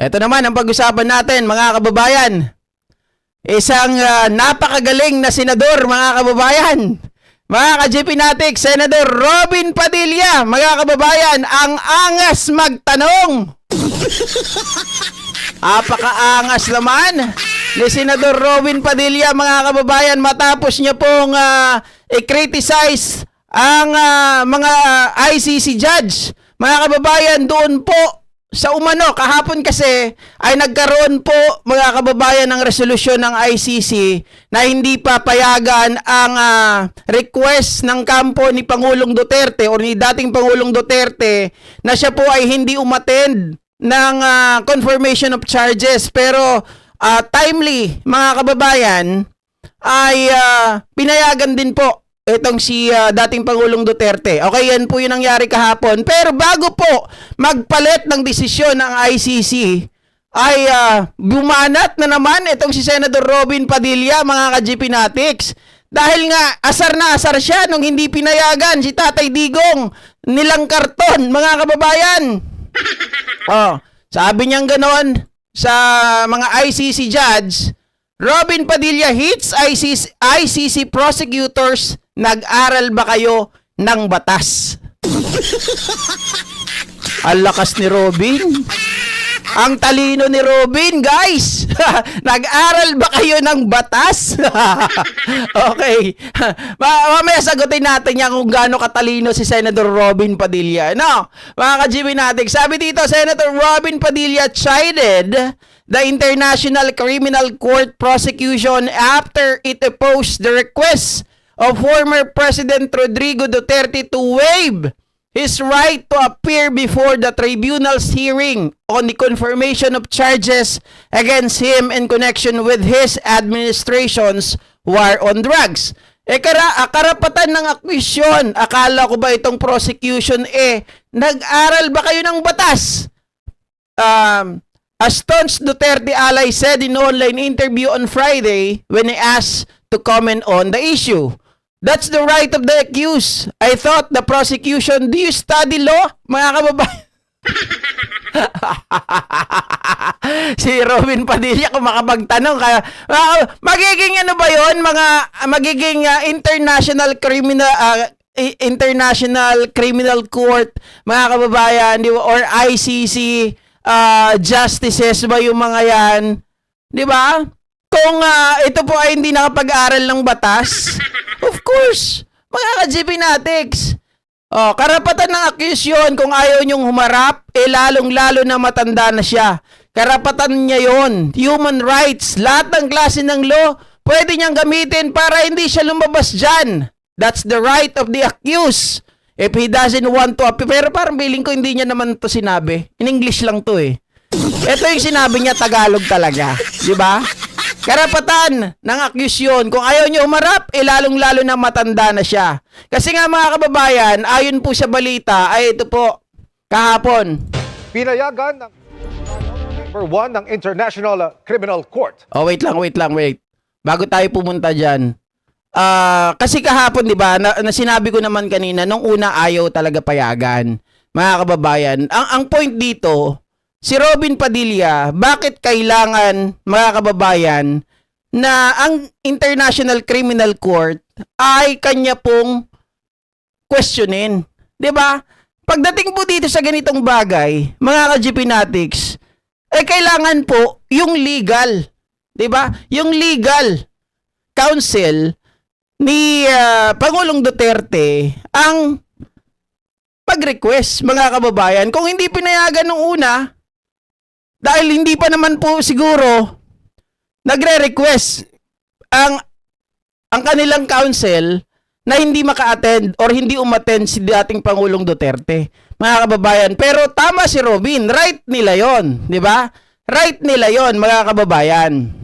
Ito naman ang pag-usapan natin, mga kababayan. Isang napakagaling na senador, mga kababayan. Mga ka-GP natin, Senador Robin Padilla, mga kababayan, ang angas magtanong. Apaka-angas naman ni Senador Robin Padilla, mga kababayan, matapos niya pong i-criticize ang mga ICC judge. Mga kababayan, doon po sa umano, kahapon kasi ay nagkaroon po, mga kababayan, ng resolusyon ng ICC na hindi papayagan ang request ng kampo ni Pangulong Duterte o ni dating Pangulong Duterte na siya po ay hindi umattend ng confirmation of charges. Pero timely, mga kababayan, ay pinayagan din po itong si dating Pangulong Duterte. Okay, yan po yung nangyari kahapon. Pero bago po magpalit ng desisyon ng ICC, ay bumanat na naman itong si Senador Robin Padilla, mga ka-GPnatics. Dahil nga, asar na asar siya nung hindi pinayagan si Tatay Digong nilang karton, mga kababayan. Sabi niyang ganon sa mga ICC judge, Robin Padilla hits ICC prosecutors, nag-aral ba kayo ng batas? Ang lakas ni Robin. Ang talino ni Robin, guys. Nag-aral ba kayo ng batas? Okay. Mamaya sagutin natin yan kung gaano katalino si Senator Robin Padilla. No, mga ka-GP natin. Sabi dito, Senator Robin Padilla chided the International Criminal Court prosecution after it opposed the request of former President Rodrigo Duterte to waive his right to appear before the tribunal's hearing on the confirmation of charges against him in connection with his administration's war on drugs. Karapatan ng akusyon. Akala ko ba itong prosecution nag-aral ba kayo ng batas? A staunch Duterte ally said in online interview on Friday when he asked to comment on the issue. That's the right of the accused. I thought the prosecution, do you study law? Mga kababayan. Si Robin Padilla kung makapagtanong kaya magiging ano ba 'yon, magiging international criminal court, mga kababayan, or ICC justices ba yung mga yan, di ba? Kung ito po ay hindi nakapag-aral ng batas, of course, mga ka-GPnatics, karapatan ng accused kung ayaw niyong humarap, lalong-lalo na matanda na siya. Karapatan niya yon. Human rights, lahat ng klase ng law, pwede niyang gamitin para hindi siya lumabas dyan. That's the right of the accused. If he doesn't want to appear, pero parang feeling ko hindi niya naman to sinabi. In English lang to Ito yung sinabi niya, Tagalog talaga. Di ba? Karapatan ng accused kung ayaw niyo humarap, lalong-lalo na matanda na siya. Kasi nga, mga kababayan, ayon po sa balita, ay ito po, kahapon. Pinayagan ng number 1 ng International Criminal Court. Wait lang. Bago tayo pumunta dyan. Kasi kahapon, di ba, na sinabi ko naman kanina, nung una ayaw talaga payagan. Mga kababayan, ang point dito, si Robin Padilla, bakit kailangan, mga kababayan, na ang International Criminal Court ay kanya pong questionin? 'Di ba? Pagdating po dito sa ganitong bagay, mga ka-GPnatics, kailangan po yung legal, 'di ba? Yung legal counsel ni Pangulong Duterte ang mag-request, mga kababayan. Kung hindi pinayagan nung una, dahil hindi pa naman po siguro nagre-request ang kanilang counsel na hindi maka-attend or hindi umattend si dating Pangulong Duterte, mga kababayan. Pero tama si Robin, right nila yon, di ba? Right nila yon, mga kababayan.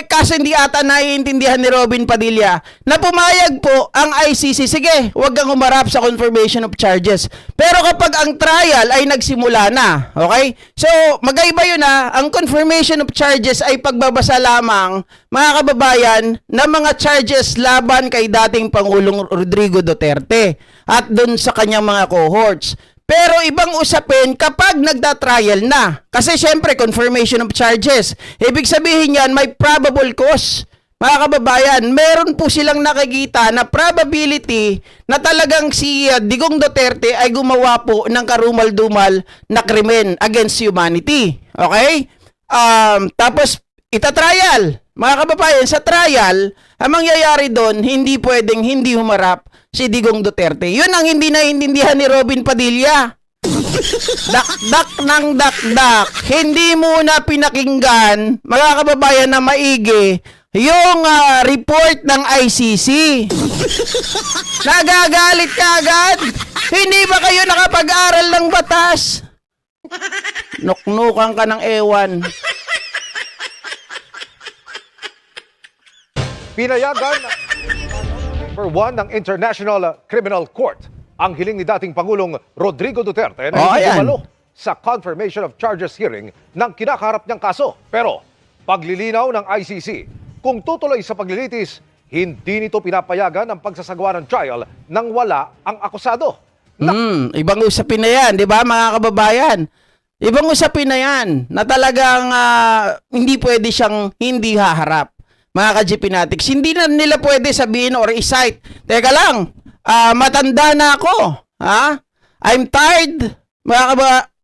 Kasi hindi ata naiintindihan ni Robin Padilla na pumayag po ang ICC, sige, huwag kang humarap sa confirmation of charges. Pero kapag ang trial ay nagsimula na, okay? So, magkaiba yun ang confirmation of charges ay pagbabasa lamang, mga kababayan, ng mga charges laban kay dating Pangulong Rodrigo Duterte at dun sa kanyang mga cohorts. Pero ibang usapin kapag nagda-trial na. Kasi syempre, confirmation of charges. Ibig sabihin yan, may probable cause. Mga kababayan, meron po silang nakikita na probability na talagang si Digong Duterte ay gumawa po ng karumal-dumal na krimen against humanity. Okay? Tapos, itatrial. Mga kababayan, sa trial, ang mangyayari doon, hindi pwedeng hindi humarap si Digong Duterte. Yun ang hindi naiintindihan ni Robin Padilla. Dak-dak ng dak-dak. Hindi muna pinakinggan, mga kababayan, na maigi yung report ng ICC. Nagagalit ka agad? Hindi ba kayo nakapag-aral ng batas? Nuknukan ka ng ewan. Pinayagan number 1 ng International Criminal Court ang hiling ni dating Pangulong Rodrigo Duterte na hindi ayan. dumalo sa confirmation of charges hearing ng kinakaharap niyang kaso. Pero paglilinaw ng ICC, kung tutuloy sa paglilitis, hindi nito pinapayagan ang pagsasagawa ng trial nang wala ang akusado. Ibang usapin na yan, di ba mga kababayan? Ibang usapin na yan na talagang hindi pwede siyang hindi haharap. Mga ka-GPnatics, hindi na nila pwede sabihin or i-cite. Teka lang, matanda na ako. Ha? I'm tired.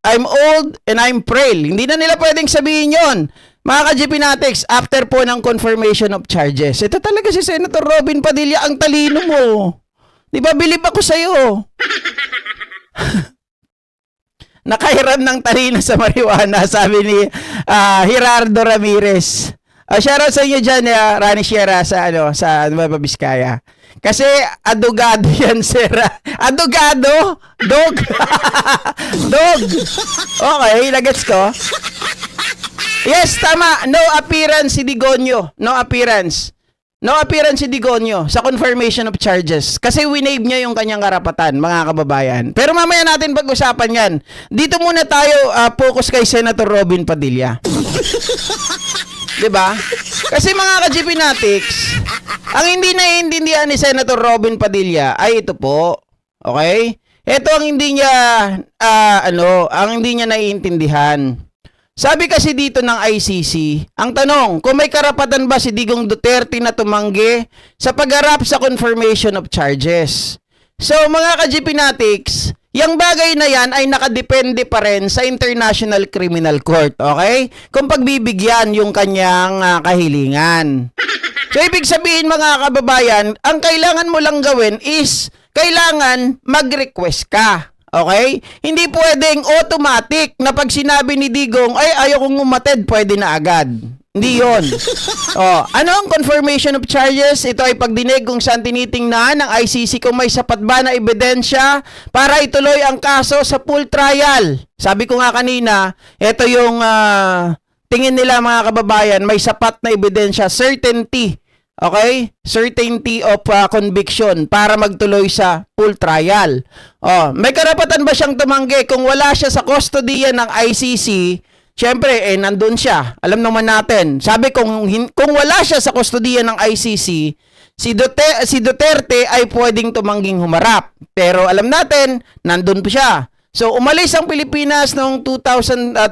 I'm old and I'm frail. Hindi na nila pwedeng sabihin yon. Mga ka-GPnatics, after po ng confirmation of charges, ito talaga si Senator Robin Padilla, ang talino mo. Di ba, bilib ako sa'yo. Nakahiram ng talino sa marijuana, sabi ni Gerardo Ramirez. Shoutout sa inyo dyan, Rani Sierra sa Nueva Vizcaya. Kasi adugado yan, sir. Adugado? Dog? Dog. Okay, nagets ko. Yes, tama. No appearance si Digonio. No appearance. No appearance si Digonio sa confirmation of charges. Kasi winave niya yung kanyang karapatan, mga kababayan. Pero mamaya natin pag-usapan yan. Dito muna tayo focus kay Senator Robin Padilla. Diba? Kasi mga ka-GPnatics, ang hindi naiintindihan ni Senator Robin Padilla ay ito po. Okay? Ito ang hindi niya ang hindi niya naiintindihan. Sabi kasi dito ng ICC, ang tanong, kung may karapatan ba si Digong Duterte na tumanggi sa pagharap sa confirmation of charges. So mga ka-GPnatics, yung bagay na yan ay nakadepende pa rin sa International Criminal Court, okay? Kung pagbibigyan yung kanyang kahilingan. So, ibig sabihin mga kababayan, ang kailangan mo lang gawin is, kailangan mag-request ka, okay? Hindi pwedeng automatic na pag sinabi ni Digong, ay ayaw kong umatid, pwede na agad. Hindi yun. Ano ang confirmation of charges? Ito ay pagdinig kung saan tinitingnan ng ICC kung may sapat ba na ebidensya para ituloy ang kaso sa full trial. Sabi ko nga kanina, ito yung tingin nila mga kababayan, may sapat na ebidensya, certainty. Okay? Certainty of conviction para magtuloy sa full trial. May karapatan ba siyang tumanggi kung wala siya sa kustodiya ng ICC? Siyempre, nandun siya. Alam naman natin. Sabi, kung wala siya sa kustodiya ng ICC, si Duterte ay pwedeng tumangging humarap. Pero alam natin, nandun pa siya. So, umalis ang Pilipinas noong 2029,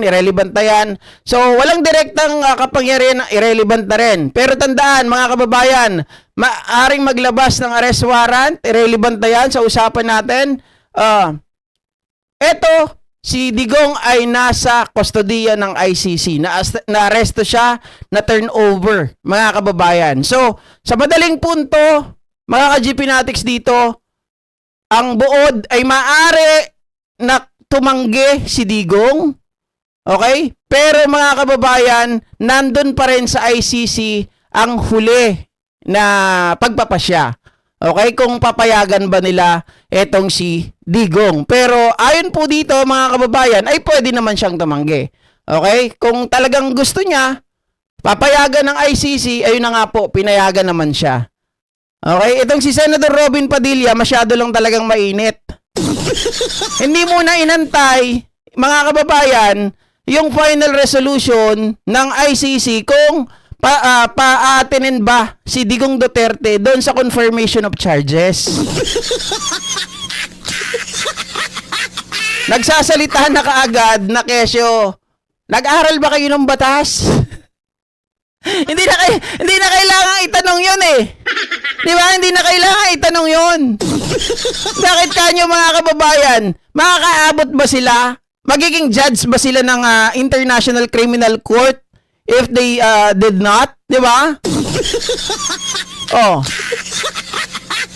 irrelevant na yan. So, walang direktang kapangyarihan, irrelevant na rin. Pero tandaan, mga kababayan, maaaring maglabas ng arrest warrant, irrelevant na yan sa usapan natin. Eto, si Digong ay nasa kustodiya ng ICC. Na-aresto siya, na-turnover, mga kababayan. So, sa madaling punto, mga ka-GPnatics dito, ang buod ay maaari na tumanggi si Digong. Okay? Pero mga kababayan, nandun pa rin sa ICC ang huli na pagpapasya. Okay, kung papayagan ba nila etong si Digong. Pero ayon po dito mga kababayan, ay pwede naman siyang tumanggi. Okay, kung talagang gusto niya, papayagan ng ICC, ayun na nga po, pinayagan naman siya. Okay, itong si Senator Robin Padilla, masyado lang talagang mainit. Hindi muna inantay, mga kababayan, yung final resolution ng ICC kung pa-atinin ba si Digong Duterte doon sa confirmation of charges. nagsasalita na kaagad na kesyo, nag-aral ba kayo ng batas? hindi na kailangan itanong yun eh. Di ba? Hindi na kailangan itanong yun. Bakit kanyo mga kababayan? Makakaabot ba sila? Magiging judge ba sila ng International Criminal Court if they did not? Di ba? Oh.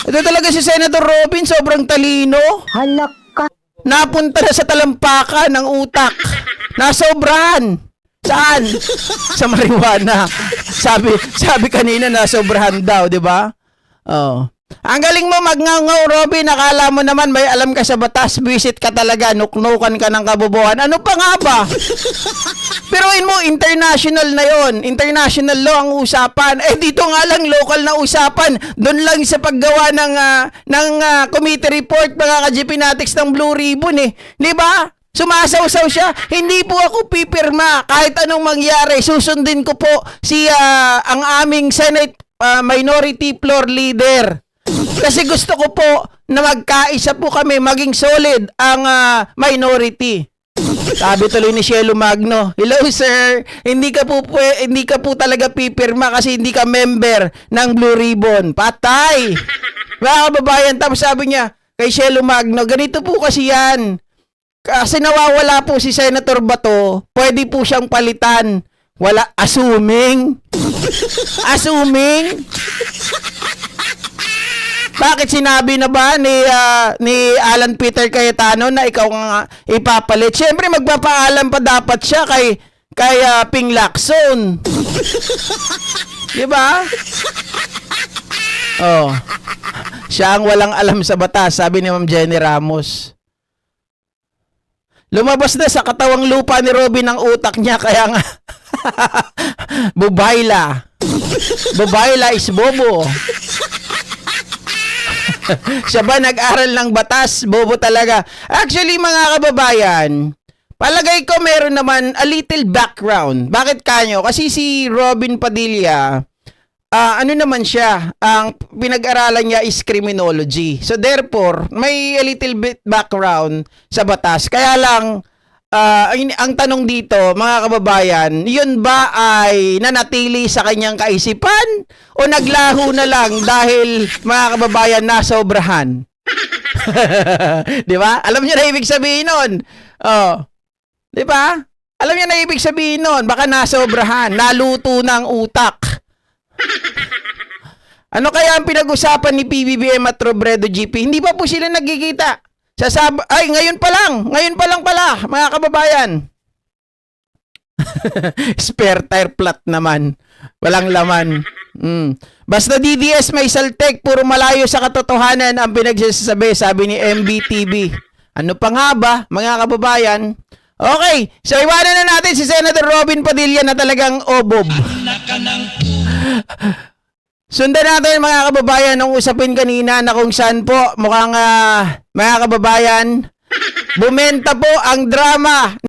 Ito talaga si Senator Robin, sobrang talino. Halak. Napunta na sa talampakan ng utak. Nasobrahan. Saan? Sa marijuana. Sabi kanina nasobrahan daw, di ba? Oh. Ang galing mo magngangaw, Robin. Nakala mo naman may alam ka sa batas. Visit ka talaga. Nuknukan ka ng kabubuhan. Ano pa nga ba? Pero mo, international na yon. International law ang usapan. Eh, dito nga lang, local na usapan. Doon lang sa paggawa ng committee report, mga ka-GPNatics ng Blue Ribbon eh. Di ba? Sumasaw-saw siya. Hindi po ako pipirma. Kahit anong mangyari, susundin ko po ang aming Senate Minority Floor Leader. Kasi gusto ko po na magkaisa po kami, maging solid ang minority. Sabi tuloy ni Shelo Magno, hello sir, hindi ka po talaga pipirma kasi hindi ka member ng Blue Ribbon. Patay! Mga kababayan, tapos sabi niya kay Shelo Magno, ganito po kasi yan. Kasi nawawala po si Senator Bato, pwede po siyang palitan. Wala, assuming. Bakit sinabi na ba ni Alan Peter Cayetano na ikaw nga ipapalit? Siyempre magpapaalam pa dapat siya kay Ping Lacson. 'Di ba? Oh. Siya ang walang alam sa batas, sabi ni Ma'am Jenny Ramos. Lumabas na sa katawang lupa ni Robin ang utak niya kaya nga Bubayla. Bubayla is bobo. Siya ba nag-aral ng batas? Bobo talaga. Actually, mga kababayan, palagay ko meron naman a little background. Bakit kanyo? Kasi si Robin Padilla, ano naman siya, ang pinag-aralan niya is criminology. So therefore, may a little bit background sa batas. Kaya lang, ang tanong dito, mga kababayan, yun ba ay nanatili sa kanyang kaisipan o naglaho na lang dahil, mga kababayan, nasobrahan? Di ba? Alam niyo na ibig sabihin nun. Oh. Di ba? Alam niyo na ibig sabihin nun. Baka nasobrahan. Naluto ng utak. Ano kaya ang pinag-usapan ni PBBM at Robredo GP? Hindi pa po sila nagkikita. Ngayon pa lang pala, mga kababayan. Spare tire flat naman. Walang laman. Basta DDS may saltek, puro malayo sa katotohanan ang pinagsasabi, sabi ni MBTV. Ano pa nga ba, mga kababayan? Okay, so iwanan na natin si Senator Robin Padilla na talagang obob. Sundan natin mga kababayan ang usapin kanina na kung saan po mukhang mga kababayan bumenta po ang drama